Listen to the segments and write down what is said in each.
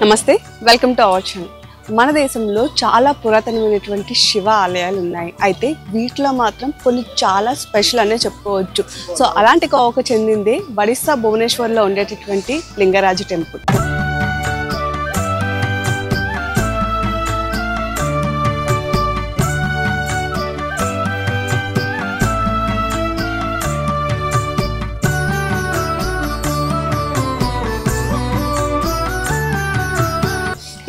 నమస్తే, welcome to our channel. మన దేశంలో చాలా పురాతనమైనటువంటి శివ ఆలయాలు ఉన్నాయి. అయితే వీటిలో మాత్రం కొన్ని చాలా స్పెషల్ అనే చెప్పుకోవచ్చు. సో అలాంటి కోవకు చెందిందే ఒడిస్సా భువనేశ్వర్లో ఉండేటటువంటి లింగరాజు టెంపుల్.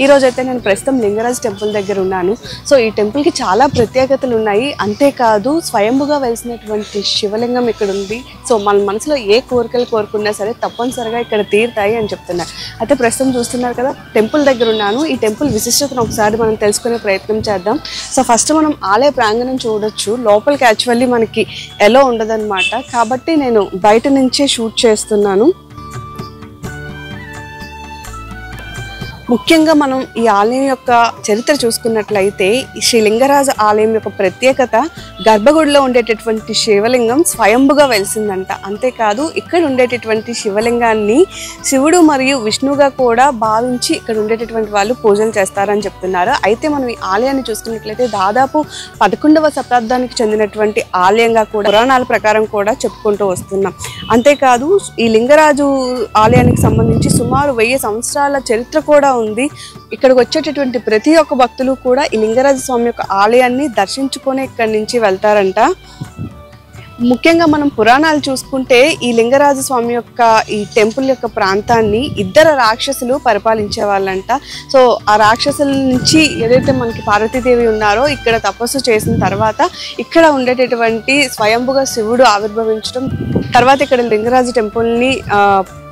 ఈ రోజైతే నేను ప్రస్తుతం లింగరాజ్ టెంపుల్ దగ్గర ఉన్నాను. సో ఈ టెంపుల్కి చాలా ప్రత్యేకతలు ఉన్నాయి. అంతేకాదు స్వయంభుగా వెలిసినటువంటి శివలింగం ఇక్కడ ఉంది. సో మన మనసులో ఏ కోరికలు కోరుకున్నా సరే తప్పనిసరిగా ఇక్కడ తీరుతాయి అని చెప్తున్నారు. అయితే ప్రస్తుతం చూస్తున్నారు కదా, టెంపుల్ దగ్గర ఉన్నాను. ఈ టెంపుల్ విశిష్టతను ఒకసారి మనం తెలుసుకునే ప్రయత్నం చేద్దాం. సో ఫస్ట్ మనం ఆలయ ప్రాంగణం చూడొచ్చు. లోపలికి యాక్చువల్లీ మనకి ఎలో ఉండదన్నమాట. కాబట్టి నేను బయట నుంచే షూట్ చేస్తున్నాను. ముఖ్యంగా మనం ఈ ఆలయం యొక్క చరిత్ర చూసుకున్నట్లయితే శ్రీ లింగరాజు ఆలయం యొక్క ప్రత్యేకత గర్భగుడిలో ఉండేటటువంటి శివలింగం స్వయంభుగా వెలిసిందంట. అంతేకాదు ఇక్కడ ఉండేటటువంటి శివలింగాన్ని శివుడు మరియు విష్ణువుగా కూడా భావించి ఇక్కడ ఉండేటటువంటి వాళ్ళు పూజలు చేస్తారని చెప్తున్నారు. అయితే మనం ఈ ఆలయాన్ని చూసుకున్నట్లయితే దాదాపు 11వ శతాబ్దానికి చెందినటువంటి ఆలయంగా కూడా పురాణాల ప్రకారం కూడా చెప్పుకుంటూ వస్తున్నాం. అంతేకాదు ఈ లింగరాజు ఆలయానికి సంబంధించి సుమారు 1000 సంవత్సరాల చరిత్ర కూడా ఉంది. ఇక్కడికి వచ్చేటటువంటి ప్రతి ఒక్క భక్తులు కూడా ఈ లింగరాజ స్వామి యొక్క ఆలయాన్ని దర్శించుకొని ఇక్కడి నుంచి వెళ్తారంట. ముఖ్యంగా మనం పురాణాలు చూసుకుంటే ఈ లింగరాజ స్వామి యొక్క ఈ టెంపుల్ యొక్క ప్రాంతాన్ని 2 రాక్షసులు పరిపాలించే వాళ్ళంట. సో ఆ రాక్షసుల నుంచి ఏదైతే మనకి పార్వతీదేవి ఉన్నారో ఇక్కడ తపస్సు చేసిన తర్వాత ఇక్కడ ఉండేటటువంటి స్వయంభుగా శివుడు ఆవిర్భవించడం, తర్వాత ఇక్కడ లింగరాజు టెంపుల్ని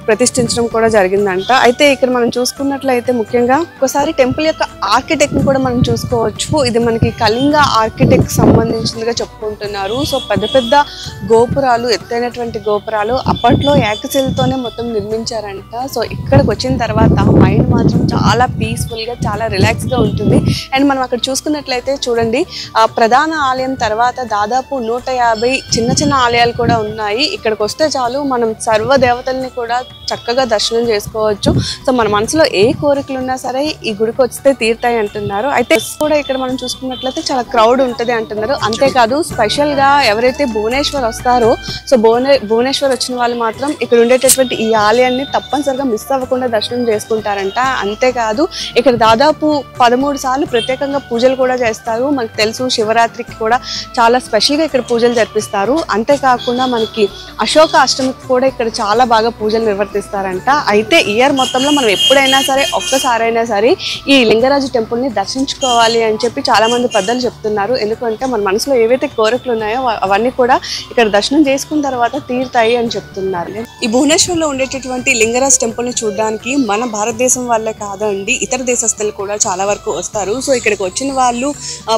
ప్రతిష్ఠించడం కూడా జరిగిందంట. అయితే ఇక్కడ మనం చూసుకున్నట్లయితే ముఖ్యంగా ఒకసారి టెంపుల్ యొక్క ఆర్కిటెక్ట్ని కూడా మనం చూసుకోవచ్చు. ఇది మనకి కళింగ ఆర్కిటెక్ట్ సంబంధించిందిగా చెప్పుకుంటున్నారు. సో పెద్ద పెద్ద గోపురాలు, ఎత్తైనటువంటి గోపురాలు అప్పట్లో ఏకశిలతోనే మొత్తం నిర్మించారంట. సో ఇక్కడికి వచ్చిన తర్వాత మైండ్ మాత్రం చాలా పీస్ఫుల్గా, చాలా రిలాక్స్గా ఉంటుంది. అండ్ మనం అక్కడ చూసుకున్నట్లయితే చూడండి, ప్రధాన ఆలయం తర్వాత దాదాపు 150 చిన్న చిన్న ఆలయాలు కూడా ఉన్నాయి. ఇక్కడికి వస్తే చాలు మనం సర్వ దేవతల్ని కూడా చక్కగా దర్శనం చేసుకోవచ్చు. సో మన మనసులో ఏ కోరికలు ఉన్నా సరే ఈ గుడికి వస్తే తీరుతాయి అంటున్నారు. అయితే కూడా ఇక్కడ మనం చూసుకున్నట్లయితే చాలా క్రౌడ్ ఉంటుంది అంటున్నారు. అంతేకాదు స్పెషల్గా ఎవరైతే భువనేశ్వర్ వస్తారో, సో భువనేశ్వర్ వచ్చిన వాళ్ళు మాత్రం ఇక్కడ ఉండేటటువంటి ఈ ఆలయాన్ని తప్పనిసరిగా మిస్ అవ్వకుండా దర్శనం చేసుకుంటారంట. అంతేకాదు ఇక్కడ దాదాపు 13 సార్లు ప్రత్యేకంగా పూజలు కూడా చేస్తారు. మనకు తెలుసు శివరాత్రికి కూడా చాలా స్పెషల్గా ఇక్కడ పూజలు జరిపిస్తారు. అంతేకాకుండా మనకి అశోక అష్టమికి కూడా ఇక్కడ చాలా బాగా పూజలు నిర్వర్తిస్తారంట. అయితే ఇయర్ మొత్తంలో మనం ఎప్పుడైనా సరే ఒక్కసారైనా సరే ఈ లింగరాజు టెంపుల్ని దర్శించుకోవాలి అని చెప్పి చాలా మంది పెద్దలు చెప్తున్నారు. ఎందుకంటే మన మనసులో ఏవైతే కోరికలు ఉన్నాయో అవన్నీ కూడా ఇక్కడ దర్శనం చేసుకున్న తర్వాత తీరుతాయి అని చెప్తున్నారు. ఈ భువనేశ్వర్లో ఉండేటటువంటి లింగరాజు టెంపుల్ని చూడడానికి మన భారతదేశం వాళ్ళే కాదండి, ఇతర దేశస్తులు కూడా చాలా వరకు వస్తారు. సో ఇక్కడికి వచ్చిన వాళ్ళు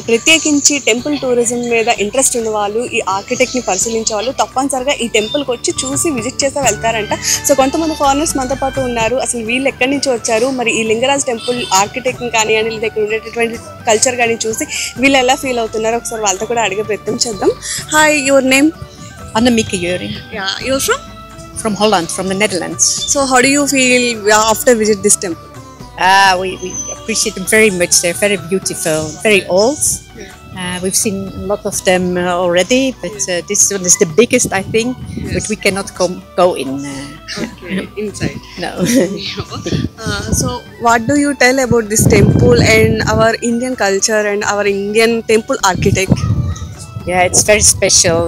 ప్రత్యేకించి టెంపుల్ టూరిజం మీద ఇంట్రెస్ట్ ఉన్న వాళ్ళు, ఈ ఆర్కిటెక్ట్ని పరిశీలించే వాళ్ళు తప్పనిసరిగా ఈ టెంపుల్కి వచ్చి చూసి విజిట్ చేసి వెళ్తారంట. సో కొంతమంది ఫారినర్స్ మనతో పాటు ఉన్నారు. అసలు వీళ్ళు ఎక్కడి నుంచి వచ్చారు, మరి ఈ లింగరాజ్ టెంపుల్ ఆర్కిటెక్ట్ని కానివ్వండి, లేదా ఇక్కడ ఉండేటటువంటి కల్చర్ కానీ చూసి వీళ్ళు ఎలా ఫీల్ అవుతున్నారో ఒకసారి వాళ్ళతో కూడా అడిగే ప్రయత్నం చేద్దాం. Hi, your name? Annemieke Juring. Yeah, you're From Holland, from the Netherlands. So how do you feel after visit this temple? We appreciate them very much. They're very beautiful, very old. We've seen a lot of them already, but this one is the biggest, I think, yes. But we cannot go in. Okay, inside. No. So what do you tell about this temple and our Indian culture and our Indian temple architect? Yeah, it's very special.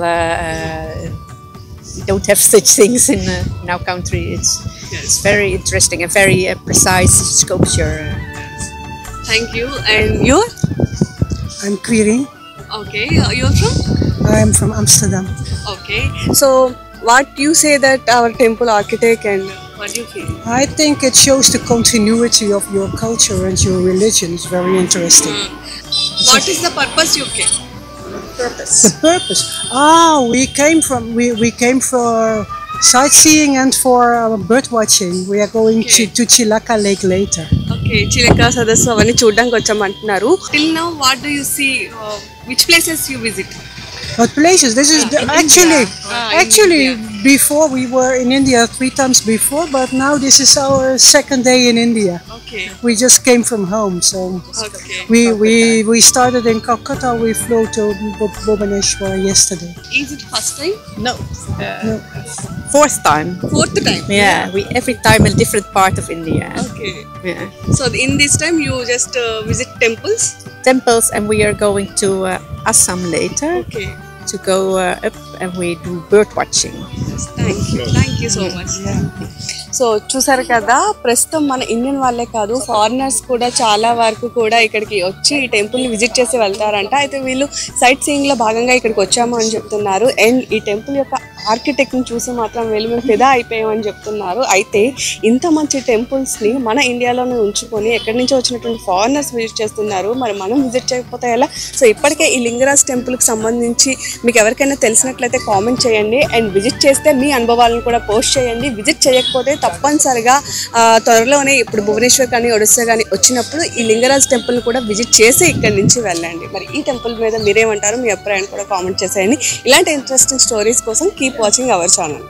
We don't have such things in our country. It's very interesting and very precise sculpture. Thank you. And you? I'm Quirin. Okay, you're from? I'm from Amsterdam. Okay. So what you say that our temple architect, and what do you feel? I think it shows the continuity of your culture and your religion. It's very interesting. What is the purpose you came? The purpose? We came for sightseeing and for bird watching. We are going to Chilaka Lake later. Okay, Chilaka Sadassu avani చూడడానికి వచ్చామంటున్నారు. Till now, what do you see? Which places you visit? But places, this is actually before we were in India 3 times before, but now this is our second day in India. Okay. We just came from home, so Okay. we started in Calcutta. We flew to Bhubaneswar yesterday. Is it first time? No, fourth time. Fourth time. Yeah, we every time a different part of India. Okay. Yeah. So in this time you just visit temples? Temples, and we are going to Assam later Okay. to go up, and we do bird watching. Thank you so much. So చూసారు కదా, ప్రస్తుతం మన Indian వాళ్ళే కాదు foreigners కూడా చాలా వరకు కూడా ఇక్కడికి వచ్చి ఈ టెంపుల్ని విజిట్ చేసి వెళ్తారంట. అయితే వీళ్ళు సైట్ సీయింగ్లో భాగంగా ఇక్కడికి వచ్చాము అని చెప్తున్నారు. అండ్ ఈ టెంపుల్ యొక్క ఆర్కిటెక్ట్ని చూసి మాత్రం వీళ్ళు మేము ఫిదా అయిపోయామని చెప్తున్నారు. అయితే ఇంత మంచి టెంపుల్స్ని మన ఇండియాలోనే ఉంచుకొని ఎక్కడి నుంచో వచ్చినటువంటి ఫారినర్స్ విజిట్ చేస్తున్నారు. మరి మనం విజిట్ చేయకపోతే ఎలా? సో ఇప్పటికే ఈ లింగరాజ్ టెంపుల్కి సంబంధించి మీకు ఎవరికైనా తెలిసినట్లయితే కామెంట్ చేయండి. అండ్ విజిట్ చేస్తే మీ అనుభవాలను కూడా పోస్ట్ చేయండి. విజిట్ చేయకపోతే తప్పనిసరిగా త్వరలోనే ఇప్పుడు భువనేశ్వర్ కానీ ఒడిస్సా కానీ వచ్చినప్పుడు ఈ లింగరాజ్ టెంపుల్ని కూడా విజిట్ చేసి ఇక్కడి నుంచి వెళ్ళండి. మరి ఈ టెంపుల్ మీద మీరేమంటారు? మీ అభిప్రాయాన్ని కూడా కామెంట్ చేసేయండి. ఇలాంటి ఇంట్రెస్టింగ్ స్టోరీస్ కోసం కీప్ వాచింగ్ అవర్ ఛానల్.